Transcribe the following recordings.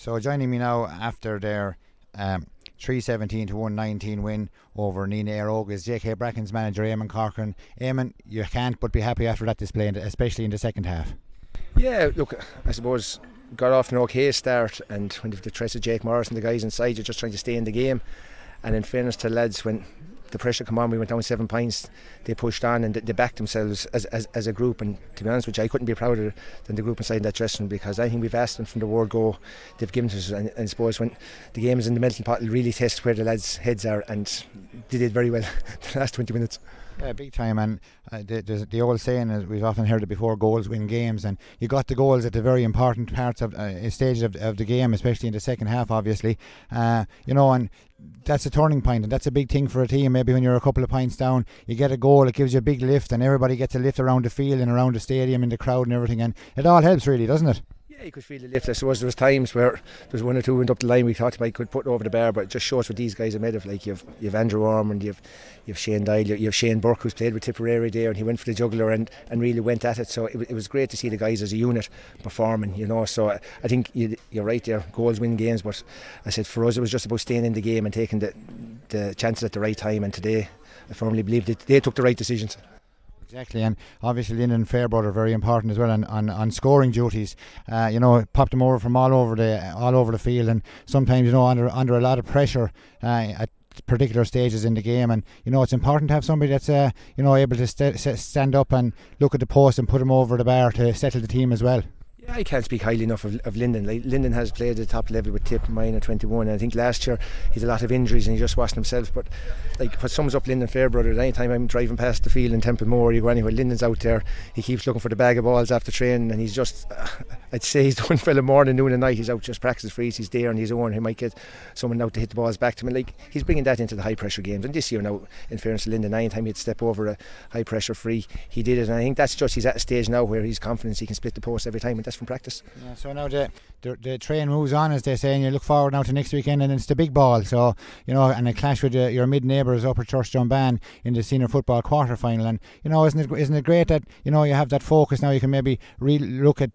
So joining me now after their 3-17 to 1-19 win over Nenagh Eire Og is JK Brackens manager Eamon Corcoran. Eamon, you can't but be happy after that display, especially in the second half. Yeah, look, I suppose got off an okay start, and when they trusted Jake Morris and the guys inside, you're just trying to stay in the game. And in fairness to lads, when the pressure came on, we went down 7 points, they pushed on and they backed themselves as a group. And to be honest with you, I couldn't be prouder than the group inside that dressing room, because I think we've asked them from the word go, they've given to us. And I suppose when the game is in the melting pot, it'll really test where the lads' heads are, and they did very well the last 20 minutes. Yeah, big time. And the old saying is, we've often heard it before, goals win games, and you got the goals at the very important parts of stages of the game, especially in the second half, obviously. And that's a turning point, and that's a big thing for a team. Maybe when you're a couple of points down, you get a goal, it gives you a big lift, and everybody gets a lift around the field and around the stadium and the crowd and everything, and it all helps really, doesn't it? Yeah, you could feel the lift. I suppose there was times where there was one or two went up the line we thought we could put over the bar, but it just shows what these guys are made of. Like you've Andrew Ormond, you've Shane Dial, you've Shane Burke, who's played with Tipperary there, and he went for the juggler and really went at it. So it was great to see the guys as a unit performing, So I think you're right there, goals win games, but I said for us it was just about staying in the game and taking the chances at the right time, and today I firmly believe that they took the right decisions. Exactly, and obviously Linden and Fairbrother are very important as well on scoring duties. Popped them over from all over the field, and sometimes under a lot of pressure at particular stages in the game, and it's important to have somebody that's able to stand up and look at the post and put them over the bar to settle the team as well. Yeah, I can't speak highly enough of Linden. Linden has played at the top level with Tip, minor 21, and I think last year he's a lot of injuries and he just wasn't himself. But what sums up Linden Fairbrother, anytime I'm driving past the field in Templemore, you go anywhere, Linden's out there, he keeps looking for the bag of balls after training, and he's just, I'd say he's the one fella morning, noon and night, he's out just practice freeze, he's there on his own, he might get someone out to hit the balls back to him, and he's bringing that into the high pressure games. And this year now, in fairness to Linden, anytime he'd step over a high pressure free, he did it, and I think that's just, he's at a stage now where he's confident he can split the post every time, and that's from practice. Yeah, so now the train moves on, as they say, and you look forward now to next weekend, and it's the big ball. So and a clash with your mid neighbours up at Church Dunban in the senior football quarter final. And isn't it great that you have that focus now? You can maybe look at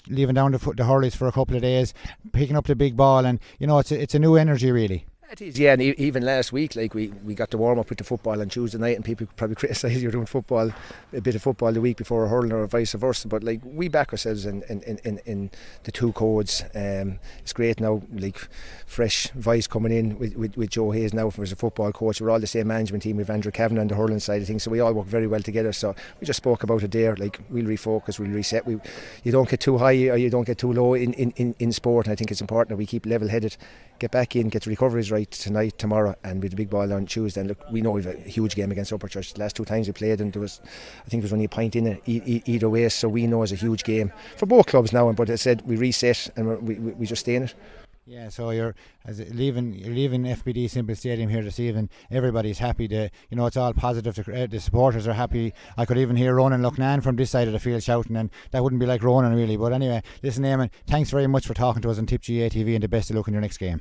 leaving down the hurleys for a couple of days, picking up the big ball, and it's a new energy really. It is, yeah, and even last week, we got to warm up with the football on Tuesday night, and people probably criticise you're doing a bit of football the week before a hurling or vice versa. But we back ourselves in the two codes. It's great now, fresh voice coming in with Joe Hayes now as a football coach. We're all the same management team. We've Andrew Kavanagh on the hurling side of things, so we all work very well together. So we just spoke about it there. We'll refocus, we'll reset. You don't get too high or you don't get too low in sport. And I think it's important that we keep level-headed, get back in, get the recoveries right tonight, tomorrow, and with the big ball on Tuesday. And look, we know we've a huge game against Upperchurch. The last two times we played, and I think there was only a point in it either way, so we know it's a huge game for both clubs now. But as I said, we reset and we just stay in it. Yeah, so you're leaving FBD Simple Stadium here this evening. Everybody's happy. It's all positive. The supporters are happy. I could even hear Ronan Lucknan from this side of the field shouting, and that wouldn't be like Ronan really. But anyway, listen, Eamon, thanks very much for talking to us on Tip GA TV, and the best of luck in your next game.